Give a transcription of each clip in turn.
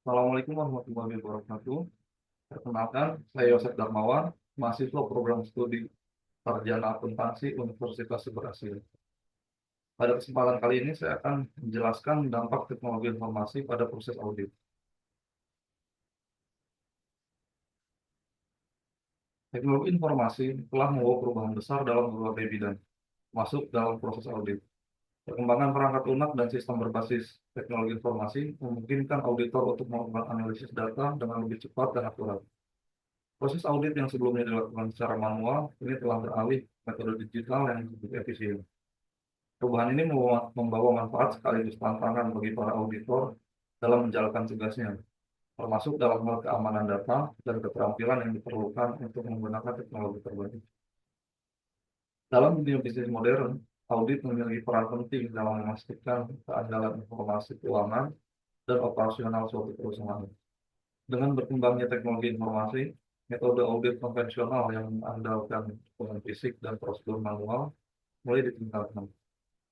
Assalamualaikum warahmatullahi wabarakatuh. Perkenalkan, saya Yosef Darmawan, mahasiswa program studi Sarjana Akuntansi Universitas Berhasil. Pada kesempatan kali ini saya akan menjelaskan dampak teknologi informasi pada proses audit. Teknologi informasi telah membawa perubahan besar dalam berbagai bidang, masuk dalam proses audit. Perkembangan perangkat lunak dan sistem berbasis teknologi informasi memungkinkan auditor untuk melakukan analisis data dengan lebih cepat dan akurat. Proses audit yang sebelumnya dilakukan secara manual, ini telah beralih ke metode digital yang lebih efisien. Perubahan ini membawa manfaat sekaligus tantangan bagi para auditor dalam menjalankan tugasnya, termasuk dalam hal keamanan data dan keterampilan yang diperlukan untuk menggunakan teknologi terbaru. Dalam dunia bisnis modern, audit memiliki peran penting dalam memastikan keandalan informasi keuangan dan operasional suatu perusahaan. Dengan berkembangnya teknologi informasi, metode audit konvensional yang mengandalkan dokumen fisik dan prosedur manual mulai ditinggalkan.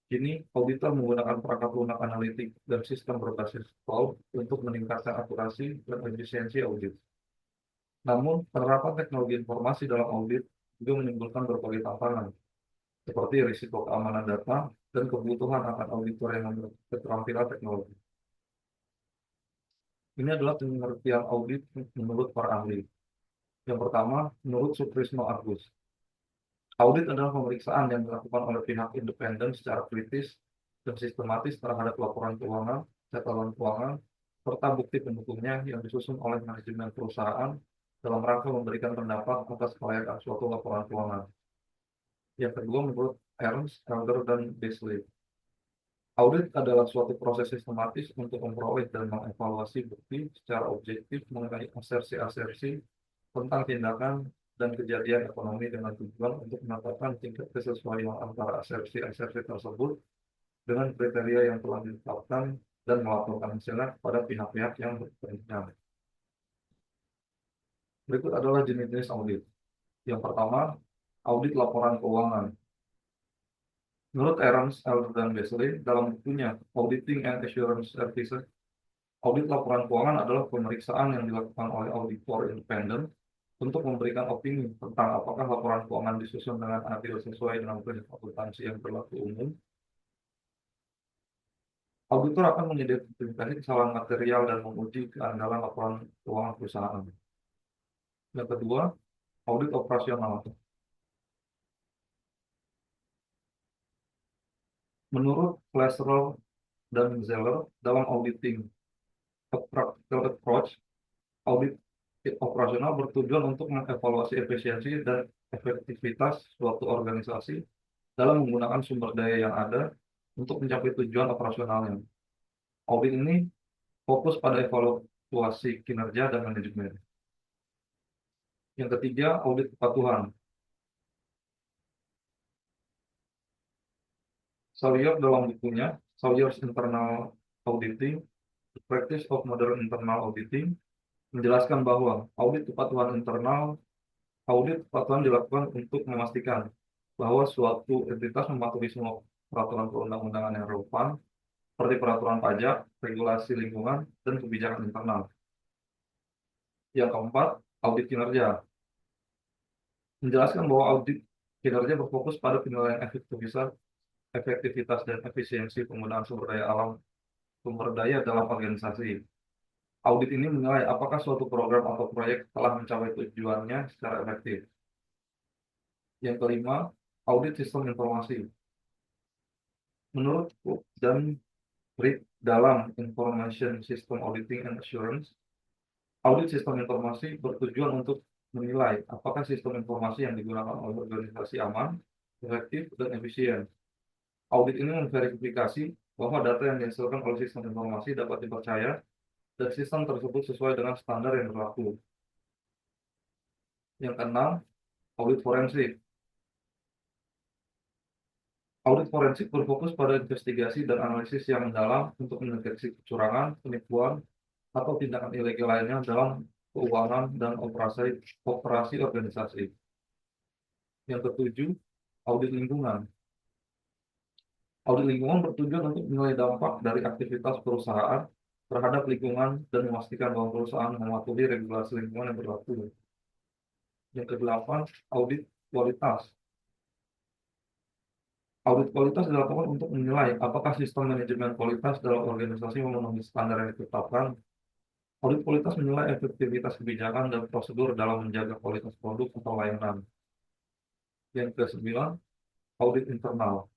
Kini, auditor menggunakan perangkat lunak analitik dan sistem berbasis cloud untuk meningkatkan akurasi dan efisiensi audit. Namun, penerapan teknologi informasi dalam audit juga menimbulkan berbagai tantangan, seperti risiko keamanan data dan kebutuhan akan auditor yang memiliki keterampilan teknologi. Ini adalah pengertian audit menurut para ahli. Yang pertama, menurut Sutrisno Agus, audit adalah pemeriksaan yang dilakukan oleh pihak independen secara kritis dan sistematis terhadap laporan keuangan, catatan keuangan, serta bukti pendukungnya yang disusun oleh manajemen perusahaan dalam rangka memberikan pendapat atas kelayakan suatu laporan keuangan. Yang kedua, menurut Ernst, Elder, dan Beasley, audit adalah suatu proses sistematis untuk memperoleh dan mengevaluasi bukti secara objektif mengenai asersi-asersi tentang tindakan dan kejadian ekonomi dengan tujuan untuk menetapkan tingkat kesesuaian antara asersi-asersi tersebut dengan kriteria yang telah ditetapkan dan melaporkan hasilnya kepada pihak-pihak yang berkepentingan. Berikut adalah jenis-jenis audit. Yang pertama, audit laporan keuangan. Menurut Ernst, Elder, dan Beasley, dalam bukunya Auditing and Assurance Services, audit laporan keuangan adalah pemeriksaan yang dilakukan oleh auditor independen untuk memberikan opini tentang apakah laporan keuangan disusun dengan adil sesuai dengan prinsip akuntansi yang berlaku umum. Auditor akan mengidentifikasi kesalahan material dan menguji keandalan laporan keuangan perusahaan. Yang kedua, audit operasional. Menurut Flesrer dan Zeller, dalam auditing a practical approach, audit operasional bertujuan untuk mengevaluasi efisiensi dan efektivitas suatu organisasi dalam menggunakan sumber daya yang ada untuk mencapai tujuan operasionalnya. Audit ini fokus pada evaluasi kinerja dan manajemen. Yang ketiga, audit kepatuhan. Sawyer dalam bukunya Sawyer's Internal Auditing, The Practice of Modern Internal Auditing, menjelaskan bahwa audit kepatuhan dilakukan untuk memastikan bahwa suatu entitas mematuhi semua peraturan perundang-undangan yang relevan, seperti peraturan pajak, regulasi lingkungan, dan kebijakan internal. Yang keempat, audit kinerja. Menjelaskan bahwa audit kinerja berfokus pada penilaian efektivitas dan efisiensi penggunaan sumber daya dalam organisasi. Audit ini menilai apakah suatu program atau proyek telah mencapai tujuannya secara efektif. Yang kelima, audit sistem informasi. Menurut Cook dan Reed dalam Information System Auditing and Assurance, audit sistem informasi bertujuan untuk menilai apakah sistem informasi yang digunakan oleh organisasi aman, efektif, dan efisien. Audit ini memverifikasi bahwa data yang dihasilkan oleh sistem informasi dapat dipercaya dan sistem tersebut sesuai dengan standar yang berlaku. Yang keenam, audit forensik. Audit forensik berfokus pada investigasi dan analisis yang mendalam untuk mendeteksi kecurangan, penipuan, atau tindakan ilegal lainnya dalam keuangan dan operasi organisasi. Yang ketujuh, audit lingkungan. Audit lingkungan bertujuan untuk menilai dampak dari aktivitas perusahaan terhadap lingkungan dan memastikan bahwa perusahaan mematuhi regulasi lingkungan yang berlaku. Yang kedelapan, audit kualitas. Audit kualitas dilakukan untuk menilai apakah sistem manajemen kualitas dalam organisasi memenuhi standar yang ditetapkan. Audit kualitas menilai efektivitas kebijakan dan prosedur dalam menjaga kualitas produk atau layanan. Yang kesembilan, audit internal.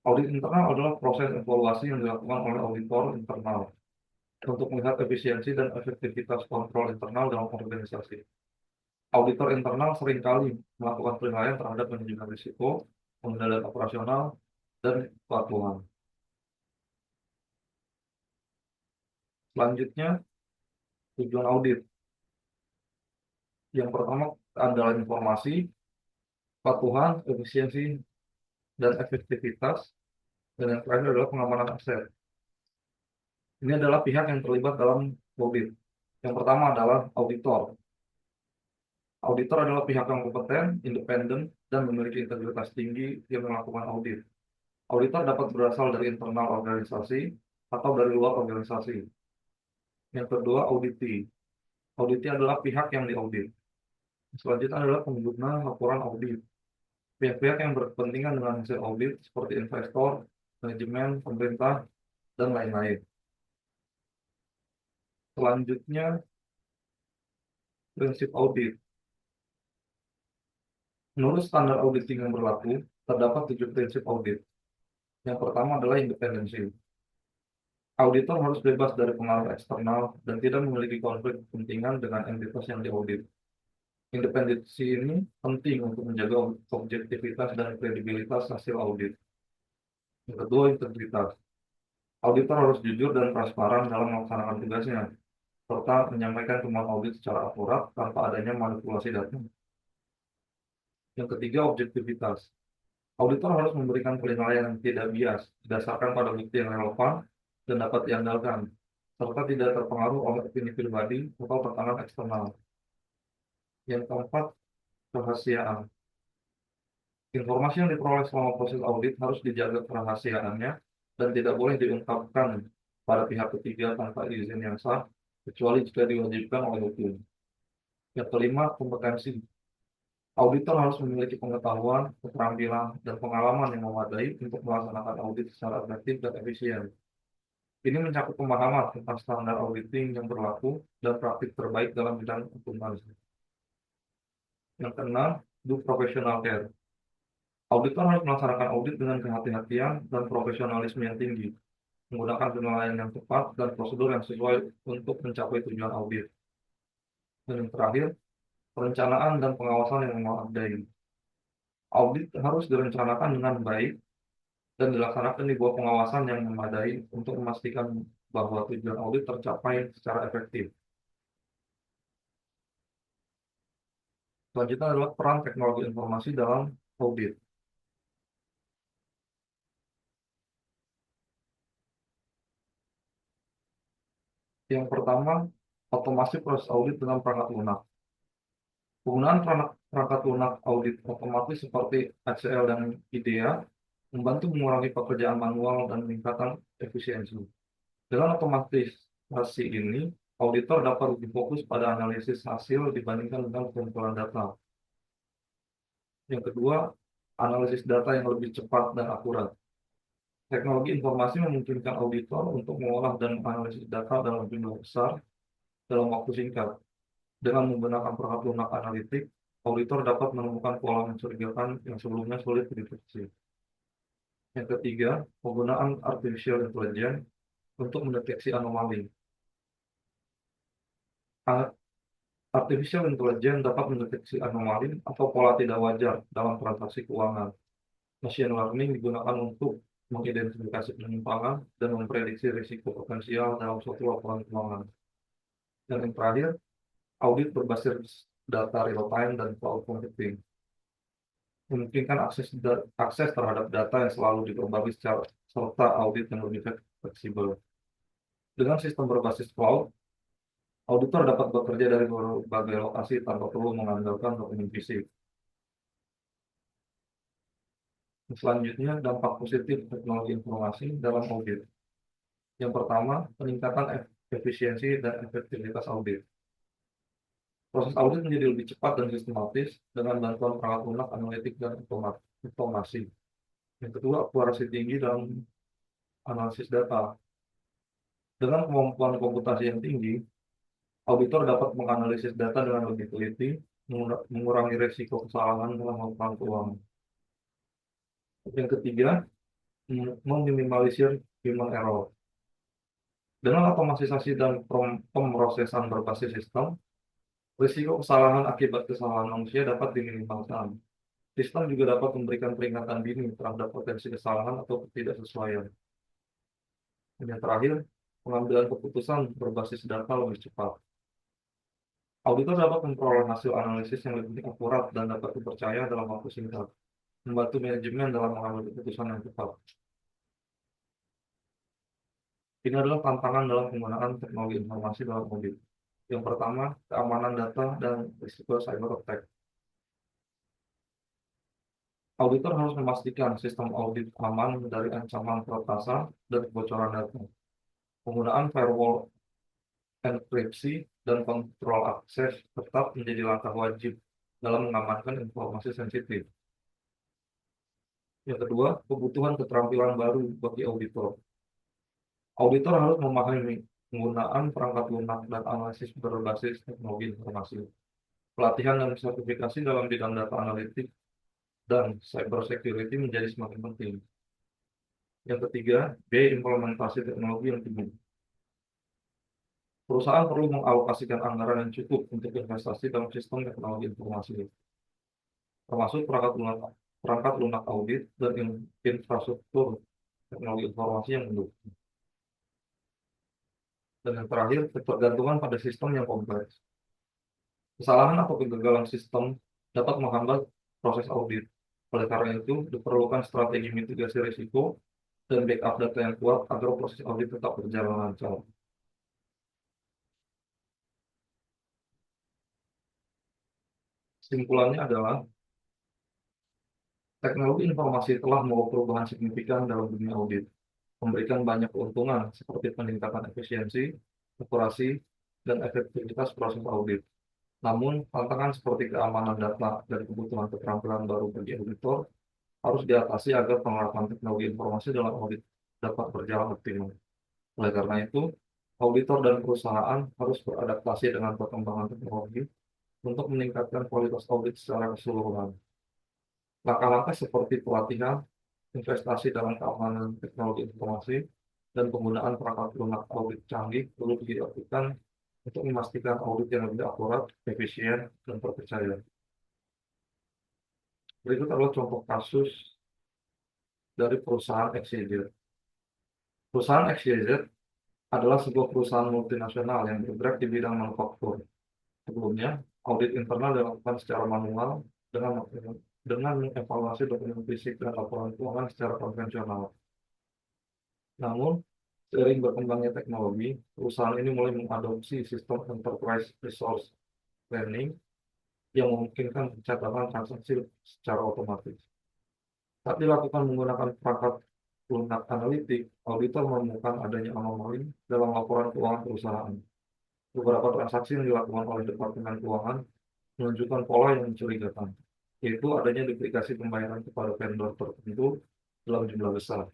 Audit internal adalah proses evaluasi yang dilakukan oleh auditor internal untuk melihat efisiensi dan efektivitas kontrol internal dalam organisasi. Auditor internal seringkali melakukan penilaian terhadap manajemen risiko, pengendalian operasional, dan kepatuhan. Selanjutnya, tujuan audit. Yang pertama, keandalan informasi, kepatuhan, efisiensi, dan efektivitas. Dan yang terakhir adalah pengamanan aset. Ini adalah pihak yang terlibat dalam audit. Yang pertama adalah auditor. Auditor adalah pihak yang kompeten, independen, dan memiliki integritas tinggi yang melakukan audit. Auditor dapat berasal dari internal organisasi atau dari luar organisasi. Yang kedua, auditi. Auditi adalah pihak yang diaudit. Selanjutnya adalah pengguna laporan audit. Pihak-pihak yang berkepentingan dengan hasil audit seperti investor, manajemen, pemerintah, dan lain-lain. Selanjutnya, prinsip audit. Menurut standar auditing yang berlaku, terdapat 7 prinsip audit. Yang pertama adalah independensi. Auditor harus bebas dari pengaruh eksternal dan tidak memiliki konflik kepentingan dengan entitas yang diaudit. Independensi ini penting untuk menjaga objektivitas dan kredibilitas hasil audit. Yang kedua, integritas. Auditor harus jujur dan transparan dalam melaksanakan tugasnya, serta menyampaikan temuan audit secara akurat tanpa adanya manipulasi data. Yang ketiga, objektivitas. Auditor harus memberikan penilaian yang tidak bias, berdasarkan pada bukti yang relevan dan dapat diandalkan, serta tidak terpengaruh oleh opini pribadi atau tekanan eksternal. Yang keempat, kerahasiaan. Informasi yang diperoleh selama proses audit harus dijaga kerahasiaannya dan tidak boleh diungkapkan pada pihak ketiga tanpa izin yang sah, kecuali jika diwajibkan oleh hukum. Yang kelima, kompetensi. Auditor harus memiliki pengetahuan, keterampilan, dan pengalaman yang memadai untuk melaksanakan audit secara efektif dan efisien. Ini mencakup pemahaman tentang standar auditing yang berlaku dan praktik terbaik dalam bidang akuntansi. Yang keenam, do professional care. Auditor harus melaksanakan audit dengan kehati-hatian dan profesionalisme yang tinggi, menggunakan penilaian yang tepat dan prosedur yang sesuai untuk mencapai tujuan audit. Dan yang terakhir, perencanaan dan pengawasan yang memadai. Audit harus direncanakan dengan baik dan dilaksanakan di bawah pengawasan yang memadai untuk memastikan bahwa tujuan audit tercapai secara efektif. Selanjutnya adalah peran teknologi informasi dalam audit. Yang pertama, otomasi proses audit dengan perangkat lunak. Penggunaan perangkat lunak audit otomatis seperti HCL dan IDEA membantu mengurangi pekerjaan manual dan meningkatkan efisiensi. Dengan otomatisasi ini, auditor dapat lebih fokus pada analisis hasil dibandingkan dengan pengumpulan data. Yang kedua, analisis data yang lebih cepat dan akurat. Teknologi informasi memungkinkan auditor untuk mengolah dan menganalisis data dalam jumlah besar dalam waktu singkat. Dengan menggunakan perangkat lunak analitik, auditor dapat menemukan pola mencurigakan yang sebelumnya sulit dideteksi. Yang ketiga, penggunaan artificial intelligence untuk mendeteksi anomali. Artificial intelligence dapat mendeteksi anomali atau pola tidak wajar dalam transaksi keuangan. Machine learning digunakan untuk mengidentifikasi penyimpangan dan memprediksi risiko potensial dalam suatu laporan keuangan. Dan yang terakhir, audit berbasis data real-time dan cloud computing. Memungkinkan akses terhadap data yang selalu diperbarui serta audit yang lebih fleksibel. Dengan sistem berbasis cloud, auditor dapat bekerja dari berbagai lokasi tanpa perlu mengandalkan dokumen fisik. Selanjutnya, dampak positif teknologi informasi dalam audit. Yang pertama, peningkatan efisiensi dan efektivitas audit. Proses audit menjadi lebih cepat dan sistematis dengan bantuan perangkat lunak, analitik, dan otomasi. Yang kedua, akurasi tinggi dalam analisis data. Dengan kemampuan komputasi yang tinggi, auditor dapat menganalisis data dengan lebih teliti, mengurangi risiko kesalahan dalam laporan keuangan. Yang ketiga, meminimalisir human error. Dengan otomatisasi dan pemrosesan berbasis sistem, risiko kesalahan akibat kesalahan manusia dapat diminimalkan. Sistem juga dapat memberikan peringatan dini terhadap potensi kesalahan atau ketidaksesuaian. Dan yang terakhir, pengambilan keputusan berbasis data lebih cepat. Auditor dapat memperoleh hasil analisis yang lebih akurat dan dapat dipercaya dalam waktu singkat, membantu manajemen dalam mengambil keputusan yang tepat. Ini adalah tantangan dalam penggunaan teknologi informasi dalam audit. Yang pertama, keamanan data dan risiko cyber attack. Auditor harus memastikan sistem audit aman dari ancaman peretasan dan kebocoran data. Penggunaan firewall, enkripsi, dan kontrol akses tetap menjadi langkah wajib dalam mengamankan informasi sensitif. Yang kedua, kebutuhan keterampilan baru bagi auditor. Auditor harus memahami penggunaan perangkat lunak dan analisis berbasis teknologi informasi. Pelatihan dan sertifikasi dalam bidang data analitik dan cyber security menjadi semakin penting. Yang ketiga, implementasi teknologi yang tinggi. Perusahaan perlu mengalokasikan anggaran yang cukup untuk investasi dalam sistem teknologi informasi, termasuk perangkat lunak audit dan infrastruktur teknologi informasi yang mendukung. Dan yang terakhir, ketergantungan pada sistem yang kompleks. Kesalahan atau kegagalan sistem dapat menghambat proses audit. Oleh karena itu, diperlukan strategi mitigasi risiko dan backup data yang kuat agar proses audit tetap berjalan lancar. Kesimpulannya adalah, teknologi informasi telah membawa perubahan signifikan dalam dunia audit, memberikan banyak keuntungan seperti peningkatan efisiensi, akurasi, dan efektivitas proses audit. Namun, tantangan seperti keamanan data dan kebutuhan keterampilan baru bagi auditor harus diatasi agar penerapan teknologi informasi dalam audit dapat berjalan optimal. Oleh karena itu, auditor dan perusahaan harus beradaptasi dengan perkembangan teknologi untuk meningkatkan kualitas audit secara keseluruhan. Langkah-langkah seperti pelatihan, investasi dalam keamanan teknologi informasi, dan penggunaan perangkat lunak audit canggih perlu dilakukan untuk memastikan audit yang lebih akurat, efisien, dan terpercaya. Berikut adalah contoh kasus dari perusahaan XYZ. Perusahaan XYZ adalah sebuah perusahaan multinasional yang bergerak di bidang manufaktur. Sebelumnya, audit internal dilakukan secara manual dengan mengevaluasi dokumen fisik dan laporan keuangan secara konvensional. Namun, seiring berkembangnya teknologi, perusahaan ini mulai mengadopsi sistem enterprise resource planning yang memungkinkan pencatatan transaksi secara otomatis. Saat dilakukan menggunakan perangkat lunak analitik, auditor menemukan adanya anomali dalam laporan keuangan perusahaan. Beberapa transaksi yang dilakukan oleh Departemen Keuangan menunjukkan pola yang mencurigakan, yaitu adanya duplikasi pembayaran kepada vendor tertentu dalam jumlah besar.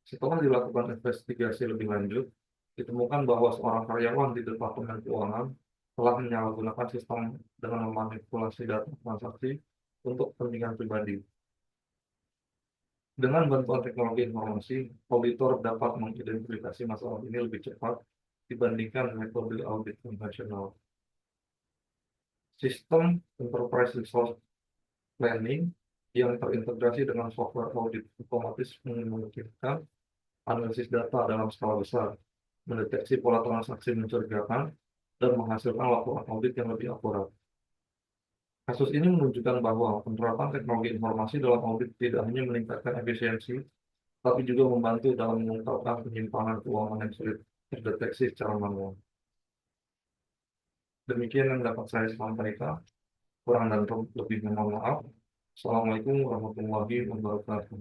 Setelah dilakukan investigasi lebih lanjut, ditemukan bahwa seorang karyawan di Departemen Keuangan telah menyalahgunakan sistem dengan memanipulasi data transaksi untuk kepentingan pribadi. Dengan bantuan teknologi informasi, auditor dapat mengidentifikasi masalah ini lebih cepat dibandingkan metode audit konvensional. Sistem Enterprise Resource Planning yang terintegrasi dengan software audit otomatis memungkinkan analisis data dalam skala besar, mendeteksi pola transaksi mencurigakan, dan menghasilkan laporan audit yang lebih akurat. Kasus ini menunjukkan bahwa penerapan teknologi informasi dalam audit tidak hanya meningkatkan efisiensi, tapi juga membantu dalam mengungkapkan penyimpangan keuangan yang sulit terdeteksi secara manual. Demikian yang dapat saya sampaikan. Kurang dan lebih mohon maaf. Assalamualaikum warahmatullahi wabarakatuh.